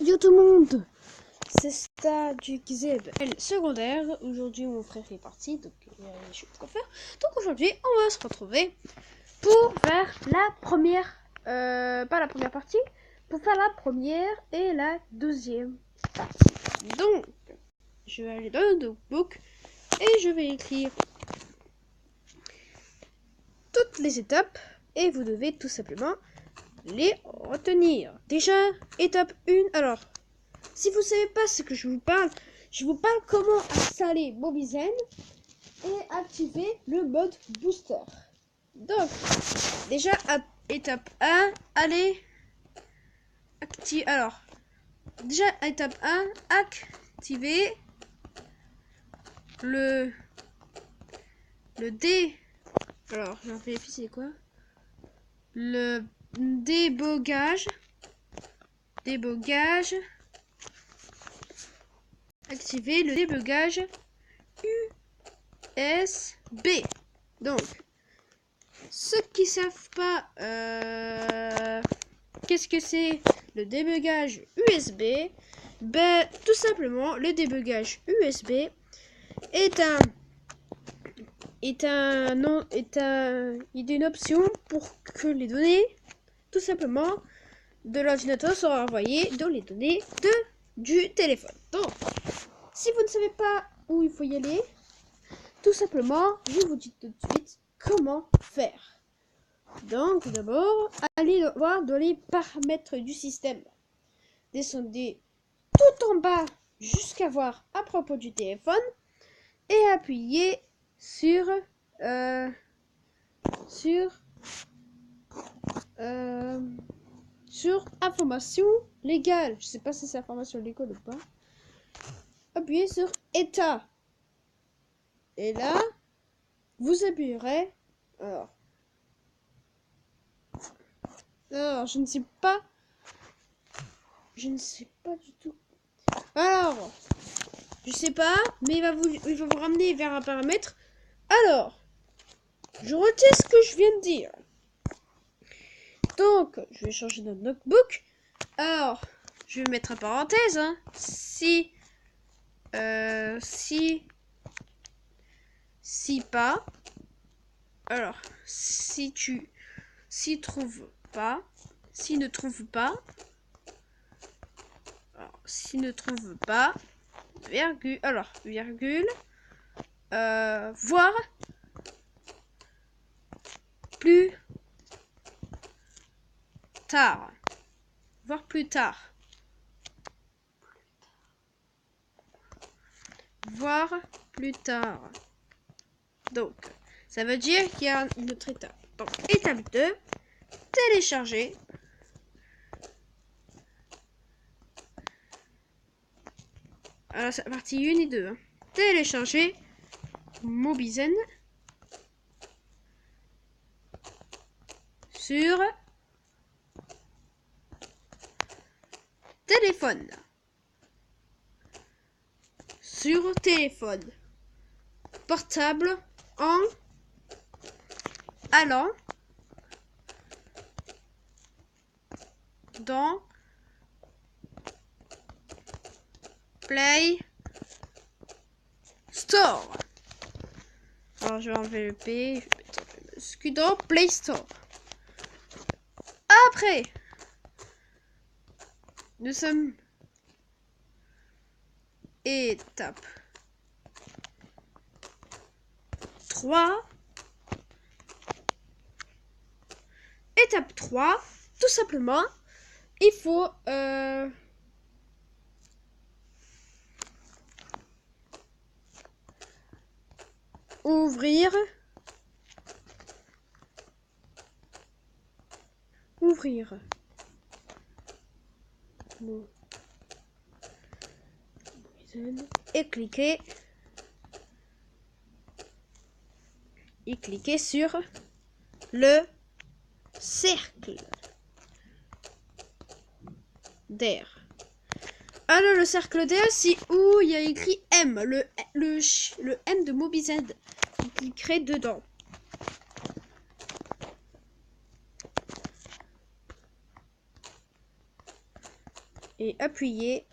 Yo tout le monde, c'est StaduxZL secondaire. Aujourd'hui mon frère est parti, donc je sais pas quoi faire. Donc aujourd'hui on va se retrouver pour faire la première, pas la première partie, pour faire la première et la deuxième partie. Donc je vais aller dans le notebook et je vais écrire toutes les étapes et vous devez tout simplement les retenir. Déjà, étape 1, alors... Si vous ne savez pas ce que je vous parle comment installer Mobizen et activer le mode booster. Donc, déjà, à étape 1, allez activer. Alors, déjà, à étape 1, activer le D. Alors, je vais vérifier c'est quoi. Le débogage. Activer le débogage USB. Donc, ceux qui savent pas qu'est-ce que c'est le débogage USB, ben tout simplement le débogage USB est une option pour que les données tout simplement de l'ordinateur soient envoyées dans les données du téléphone. Donc, si vous ne savez pas où il faut y aller, tout simplement, je vous dis tout de suite comment faire. Donc, d'abord, allez voir dans les paramètres du système. Descendez tout en bas jusqu'à voir à propos du téléphone et appuyez sur information légale. Je sais pas si c'est information légale ou pas. Appuyez sur état. Et là, vous appuierez. Alors, je ne sais pas du tout. Alors, je sais pas, mais il va vous ramener vers un paramètre. Alors, je retiens ce que je viens de dire. Donc, je vais changer notre notebook. Alors, je vais mettre en parenthèse, hein. Si pas. Alors, si ne trouve pas. Alors, si ne trouve pas. Virgule. Alors, virgule. Voir plus tard. Voir plus tard. Voir plus tard. Donc, ça veut dire qu'il y a une autre étape. Donc, étape 2, télécharger. Alors, c'est la partie 1 et 2. Hein. Télécharger Mobizen sur téléphone. Sur téléphone portable en allant dans Play Store. Alors je vais enlever le P, je vais mettre le masque dans Play Store. Après, nous sommes étape 3. Étape 3, tout simplement, il faut ouvrir et cliquer sur le cercle d'air. Alors le cercle d'air, c'est où il y a écrit M, le M de Mobizen. Vous cliquerez dedans. et appuyez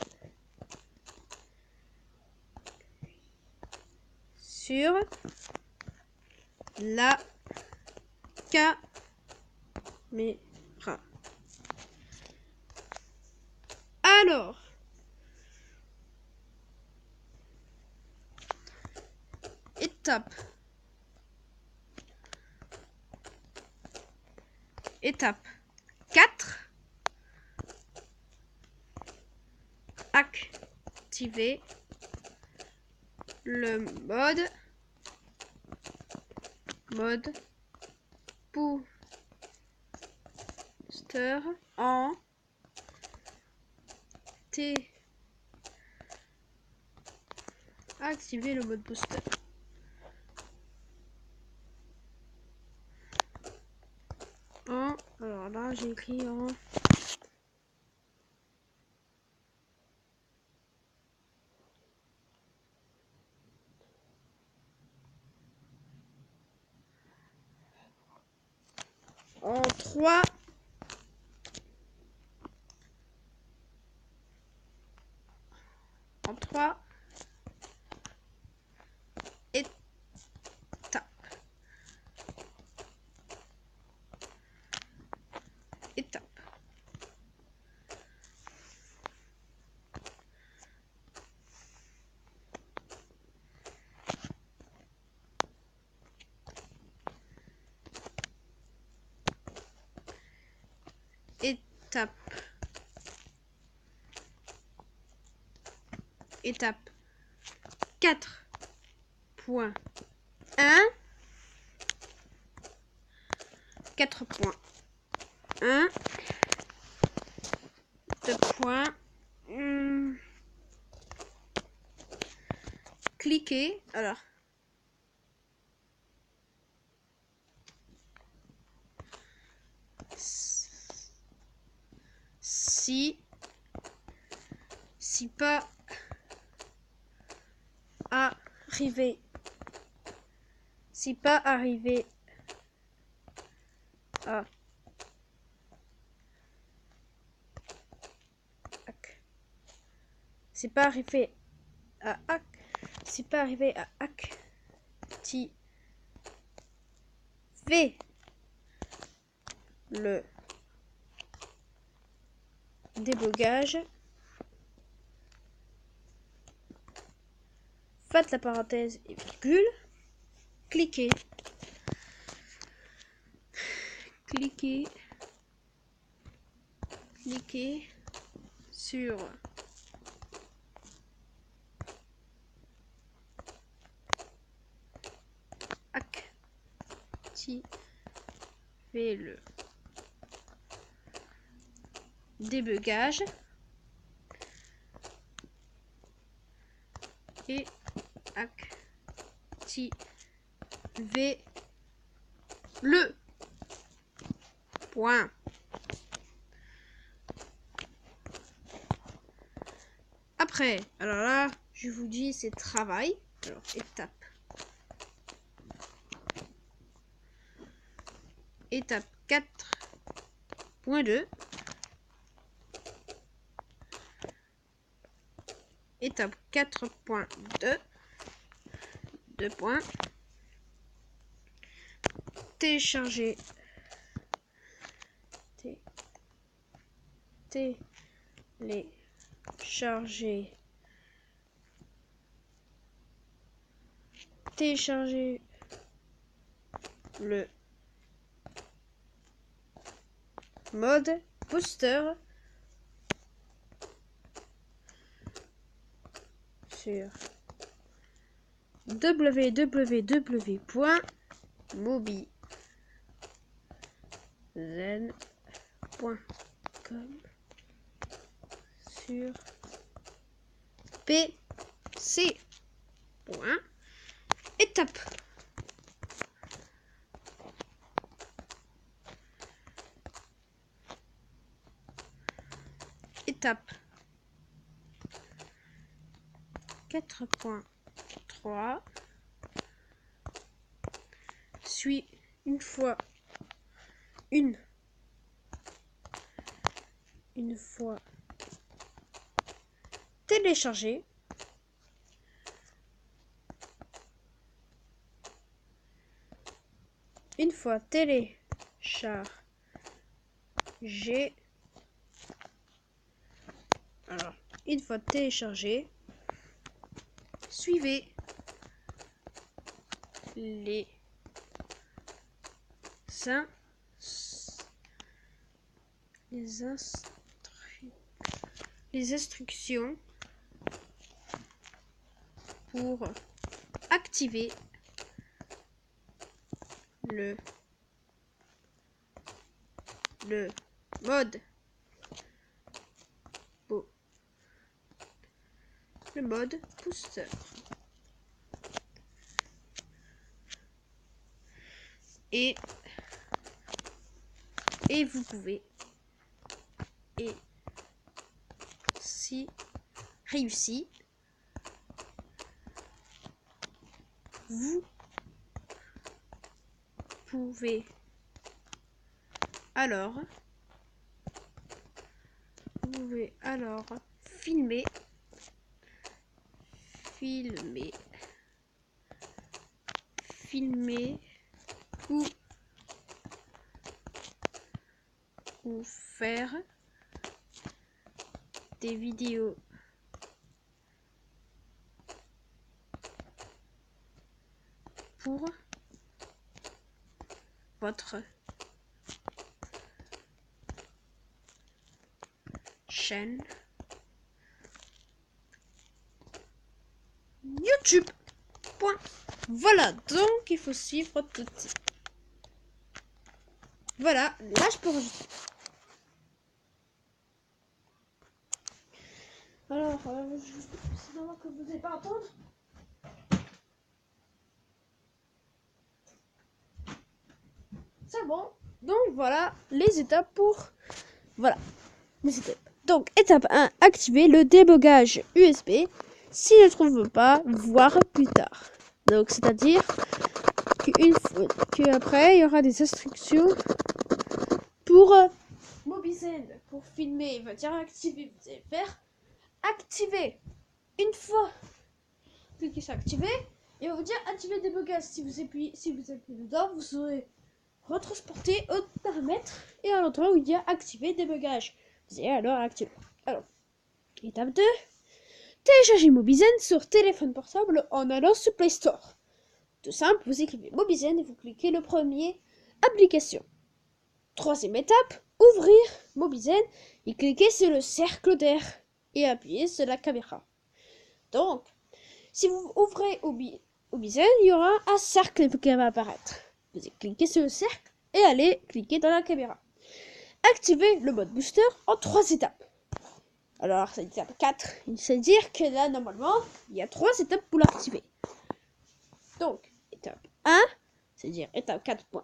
sur la caméra. Alors, étape 4, activer le mode booster en activer le mode booster. Alors là, j'ai écrit en en 3 étapes. Étape 4.1 4.1 2 points. Cliquez. Alors, si pas arrivé à activer le débogage, faites la parenthèse et virgule, cliquez sur activer le débogage et activer le point. Après, alors là, je vous dis, c'est travail. Alors, étape 4.2. Étape 4.2. 2 points. Télécharger le mode booster sur www.mobizen.com sur PC. Point. Étape 4.3 suis une fois télécharger. Une fois téléchargé, alors une fois téléchargé, suivez les instructions pour activer le mode booster. Et vous pouvez, et si réussi, vous pouvez alors filmer ou faire des vidéos pour votre chaîne YouTube. Point. Voilà, donc il faut suivre tout de suite. Voilà, là je peux enregistrer. Alors, c'est normal que vous n'allez pas entendre. C'est bon. Donc voilà les étapes pour... Voilà, les étapes. Donc, étape 1, activer le débogage USB. Si je ne trouve pas, voir plus tard. Donc, c'est-à-dire qu'après, il y aura des instructions pour Mobizen. Pour filmer, il va dire activer. Vous allez faire activer. Une fois cliquez sur activer, il va vous dire activer le débogage. Si vous appuyez dedans, vous serez retransporté au paramètre et à l'endroit où il y a activer débogage. Vous allez alors activer. Alors, étape 2. Téléchargez Mobizen sur téléphone portable en allant sur Play Store. Tout simple, vous écrivez Mobizen et vous cliquez le premier application. Troisième étape, ouvrir Mobizen et cliquez sur le cercle d'air et appuyez sur la caméra. Donc, si vous ouvrez Mobizen, il y aura un cercle qui va apparaître. Vous cliquez sur le cercle et allez cliquer dans la caméra. Activez le mode booster en 3 étapes. Alors, c'est l'étape 4. C'est-à-dire que là, normalement, il y a 3 étapes pour l'activer. Donc, étape 1, c'est-à-dire étape 4.1.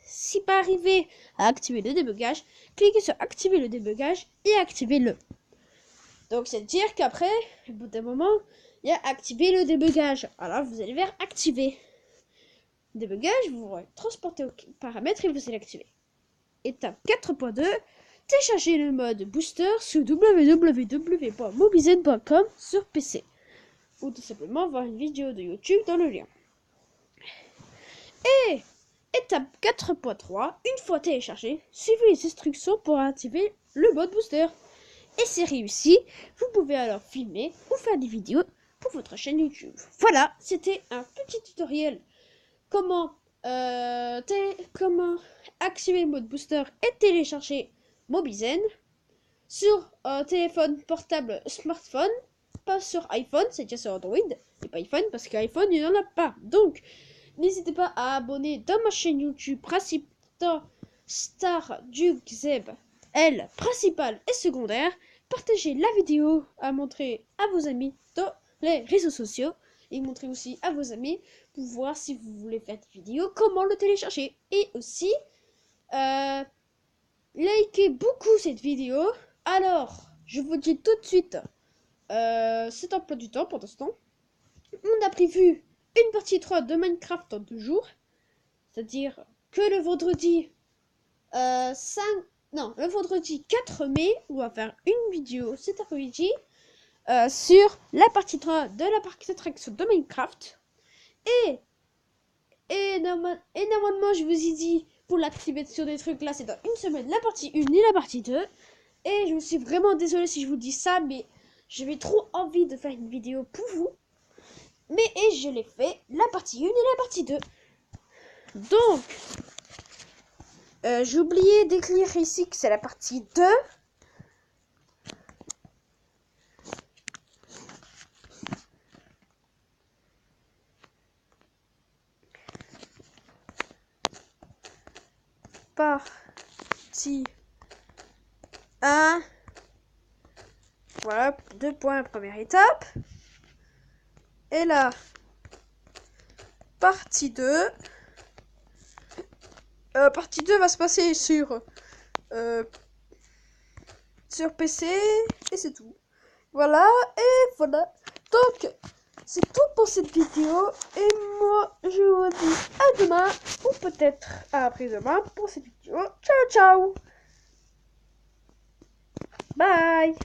Si pas arrivé à activer le débogage, cliquez sur activer le débogage et activez-le. Donc, c'est-à-dire qu'après, au bout d'un moment, il y a activer le débogage. Alors, vous allez vers activer. Débogage, vous transportez au paramètre et vous allez activer. Étape 4.2. Téléchargez le mode booster sur www.mobizen.com sur PC. Ou tout simplement voir une vidéo de YouTube dans le lien. Et étape 4.3. Une fois téléchargé, suivez les instructions pour activer le mode booster. Et c'est réussi, vous pouvez alors filmer ou faire des vidéos pour votre chaîne YouTube. Voilà, c'était un petit tutoriel comment activer le mode booster et télécharger Mobizen sur téléphone portable smartphone, pas sur iPhone, c'est déjà sur Android et pas iPhone parce qu'iPhone il n'y en a pas. Donc n'hésitez pas à abonner dans ma chaîne YouTube principale Star du Xeb L principale et secondaire. Partagez la vidéo à montrer à vos amis dans les réseaux sociaux et montrez aussi à vos amis pour voir si vous voulez faire des vidéos, comment le télécharger. Et aussi likez beaucoup cette vidéo. Alors, je vous dis tout de suite, c'est un peu du temps pour l'instant. On a prévu une partie 3 de Minecraft dans 2 jours. C'est-à-dire que le vendredi le vendredi 4 mai, on va faire une vidéo cet après-midi sur la partie 3 de la partie d'attraction de Minecraft. Et normalement, je vous ai dit, pour l'activation des trucs, là, c'est dans une semaine, la partie 1 et la partie 2. Et je me suis vraiment désolée si je vous dis ça, mais j'avais trop envie de faire une vidéo pour vous. Et je l'ai fait, la partie 1 et la partie 2. Donc, j'ai oublié d'écrire ici que c'est la partie 2. Partie 1. Voilà, 2 points, première étape. Et là, partie 2. Partie 2 va se passer sur PC. Et c'est tout. Voilà, et voilà. Donc, c'est tout pour cette vidéo. Et moi, je vous dis à demain. Ou peut-être à après-demain pour cette vidéo. Ciao, ciao. Bye.